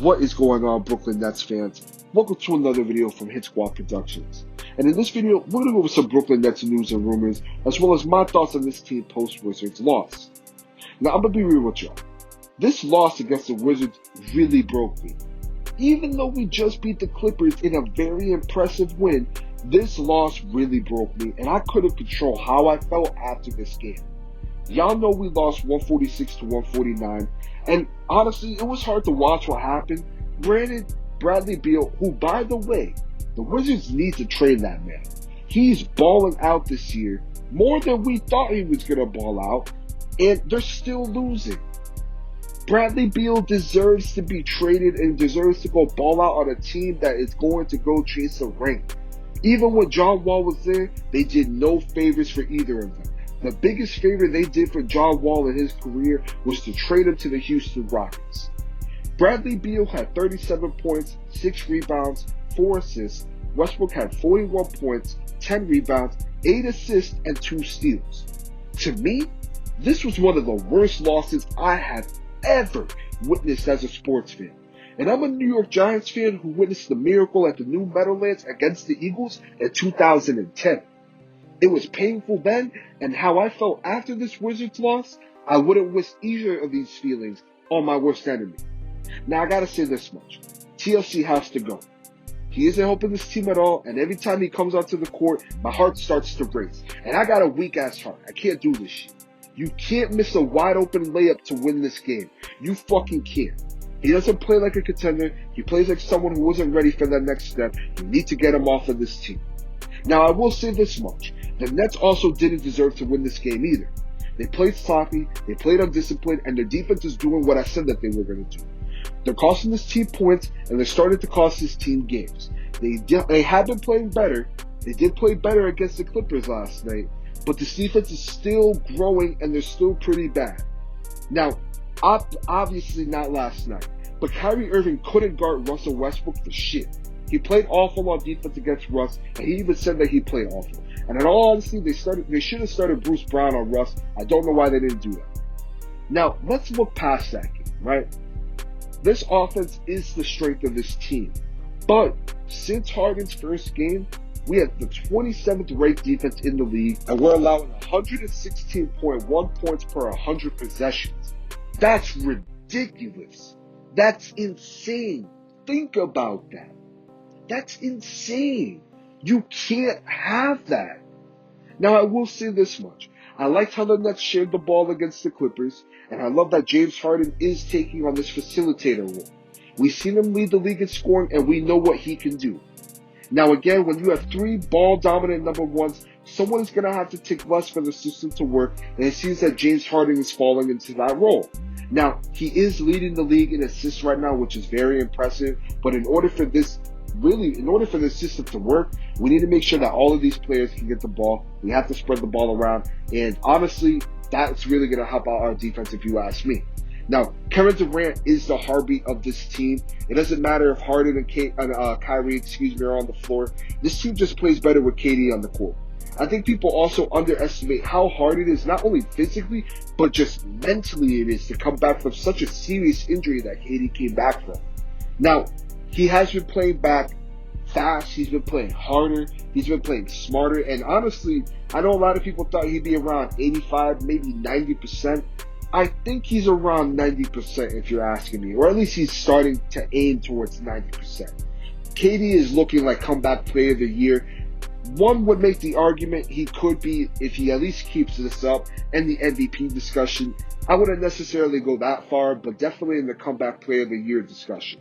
What is going on, Brooklyn Nets fans? Welcome to another video from Hit Squad Productions. And in this video, we're going to go over some Brooklyn Nets news and rumors, as well as my thoughts on this team post-Wizards loss. Now, I'm going to be real with y'all. This loss against the Wizards really broke me. Even though we just beat the Clippers in a very impressive win, this loss really broke me, and I couldn't control how I felt after this game. Y'all know we lost 146 to 149, and honestly, it was hard to watch what happened. Granted, Bradley Beal, who, by the way, the Wizards need to trade that man. He's balling out this year, more than we thought he was going to ball out, and they're still losing. Bradley Beal deserves to be traded and deserves to go ball out on a team that is going to go chase a ring. Even when John Wall was there, they did no favors for either of them. The biggest favor they did for John Wall in his career was to trade him to the Houston Rockets. Bradley Beal had 37 points, 6 rebounds, 4 assists. Westbrook had 41 points, 10 rebounds, 8 assists, and 2 steals. To me, this was one of the worst losses I have ever witnessed as a sports fan. And I'm a New York Giants fan who witnessed the miracle at the New Meadowlands against the Eagles in 2010. It was painful then, and how I felt after this Wizards loss, I wouldn't wish either of these feelings on my worst enemy. Now, I gotta say this much. TLC has to go. He isn't helping this team at all, and every time he comes onto the court, my heart starts to race. And I got a weak-ass heart. I can't do this shit. You can't miss a wide-open layup to win this game. You fucking can't. He doesn't play like a contender. He plays like someone who wasn't ready for that next step. You need to get him off of this team. Now, I will say this much. The Nets also didn't deserve to win this game either. They played sloppy, they played undisciplined, and their defense is doing what I said that they were going to do. They're costing this team points, and they're starting to cost this team games. They have been playing better. They did play better against the Clippers last night, but this defense is still growing, and they're still pretty bad. Now, obviously not last night, but Kyrie Irving couldn't guard Russell Westbrook for shit. He played awful on defense against Russ, and he even said that he played awful. And in all honesty, they should have started Bruce Brown on Russ. I don't know why they didn't do that. Now, let's look past that game, right? This offense is the strength of this team. But since Harden's first game, we have the 27th ranked defense in the league, and we're allowing 116.1 points per 100 possessions. That's ridiculous. That's insane. Think about that. That's insane. You can't have that. Now, I will say this much. I liked how the Nets shared the ball against the Clippers, and I love that James Harden is taking on this facilitator role. We've seen him lead the league in scoring, and we know what he can do. Now, again, when you have 3 ball-dominant number ones, someone is going to have to take less for the system to work, and it seems that James Harden is falling into that role. Now, he is leading the league in assists right now, which is very impressive, but in order for this system to work, we need to make sure that all of these players can get the ball. We have to spread the ball around. And honestly, that's really going to help out our defense if you ask me. Now, Kevin Durant is the heartbeat of this team. It doesn't matter if Harden and Kyrie, are on the floor. This team just plays better with KD on the court. I think people also underestimate how hard it is, not only physically, but just mentally it is to come back from such a serious injury that KD came back from. Now, he has been playing back fast, he's been playing harder, he's been playing smarter, and honestly, I know a lot of people thought he'd be around 85, maybe 90%. I think he's around 90% if you're asking me, or at least he's starting to aim towards 90%. KD is looking like comeback player of the year. One would make the argument he could be if he at least keeps this up and the MVP discussion. I wouldn't necessarily go that far, but definitely in the comeback player of the year discussion.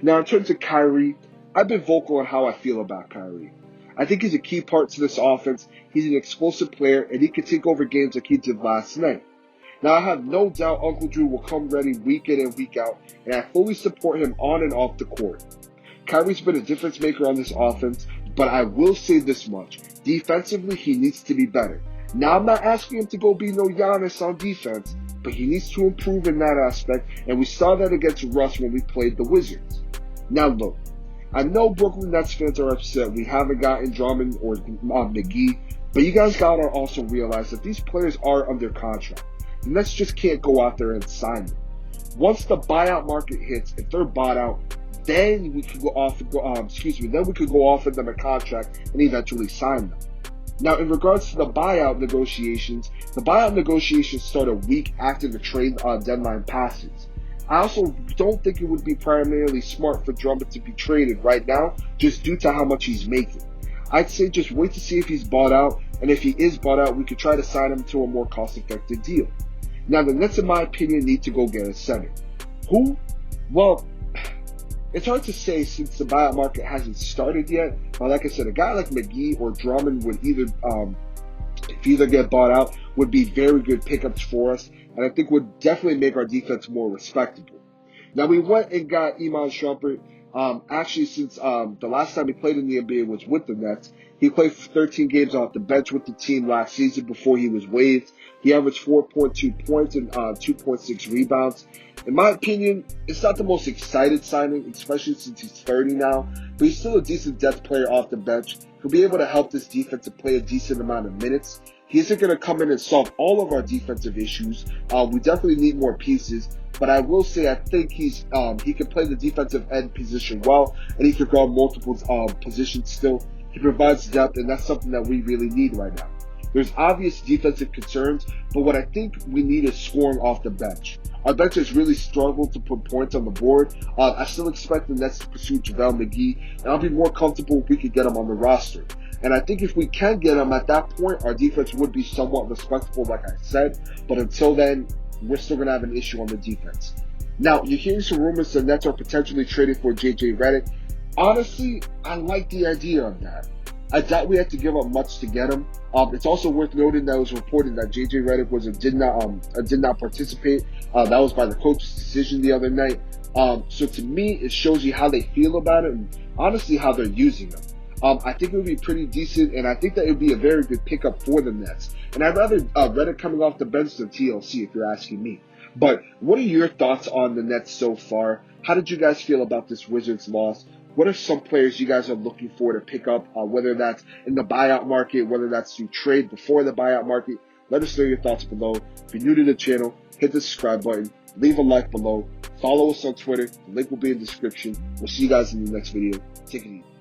Now, in terms of Kyrie, I've been vocal on how I feel about Kyrie. I think he's a key part to this offense. He's an explosive player, and he can take over games like he did last night. Now, I have no doubt Uncle Drew will come ready week in and week out, and I fully support him on and off the court. Kyrie's been a difference maker on this offense, but I will say this much. Defensively, he needs to be better. Now, I'm not asking him to go be no Giannis on defense, but he needs to improve in that aspect, and we saw that against Russ when we played the Wizards. Now, look, I know Brooklyn Nets fans are upset we haven't gotten Drummond or McGee, but you guys gotta also realize that these players are under contract. The Nets just can't go out there and sign them. Once the buyout market hits, if they're bought out, then we could go off. Then we could go offer them a contract and eventually sign them. Now, in regards to the buyout negotiations start a week after the trade deadline passes. I also don't think it would be primarily smart for Drummond to be traded right now, just due to how much he's making. I'd say just wait to see if he's bought out, and if he is bought out, we could try to sign him to a more cost-effective deal. Now, the Nets, in my opinion, need to go get a center. Who? Well, it's hard to say since the buyout market hasn't started yet. But like I said, a guy like McGee or Drummond would either get bought out, would be very good pickups for us, and I think would definitely make our defense more respectable. Now, we went and got Iman Sharper. Actually, since the last time he played in the NBA was with the Nets, he played 13 games off the bench with the team last season before he was waived. He averaged 4.2 points and 2.6 rebounds. In my opinion, it's not the most excited signing, especially since he's 30 now, but he's still a decent depth player off the bench. He'll be able to help this defense to play a decent amount of minutes. He isn't going to come in and solve all of our defensive issues. We definitely need more pieces, but I will say I think he can play the defensive end position well, and he can guard multiple positions still. He provides depth, and that's something that we really need right now. There's obvious defensive concerns, but what I think we need is scoring off the bench. Our bench has really struggled to put points on the board. I still expect the Nets to pursue JaVale McGee, and I'll be more comfortable if we could get him on the roster. And I think if we can get him at that point, our defense would be somewhat respectable, like I said. But until then, we're still going to have an issue on the defense. Now, you're hearing some rumors the Nets are potentially trading for JJ Reddick. Honestly, I like the idea of that. I doubt we had to give up much to get him. It's also worth noting that it was reported that JJ Reddick did not participate. That was by the coach's decision the other night. So to me, it shows you how they feel about it and honestly how they're using him. I think it would be pretty decent, and I think that it would be a very good pickup for the Nets. And I'd rather Reddick coming off the bench than TLC, if you're asking me. But what are your thoughts on the Nets so far? How did you guys feel about this Wizards loss? What are some players you guys are looking for to pick up, whether that's in the buyout market, whether that's to trade before the buyout market? Let us know your thoughts below. If you're new to the channel, hit the subscribe button, leave a like below, follow us on Twitter. The link will be in the description. We'll see you guys in the next video. Take it easy.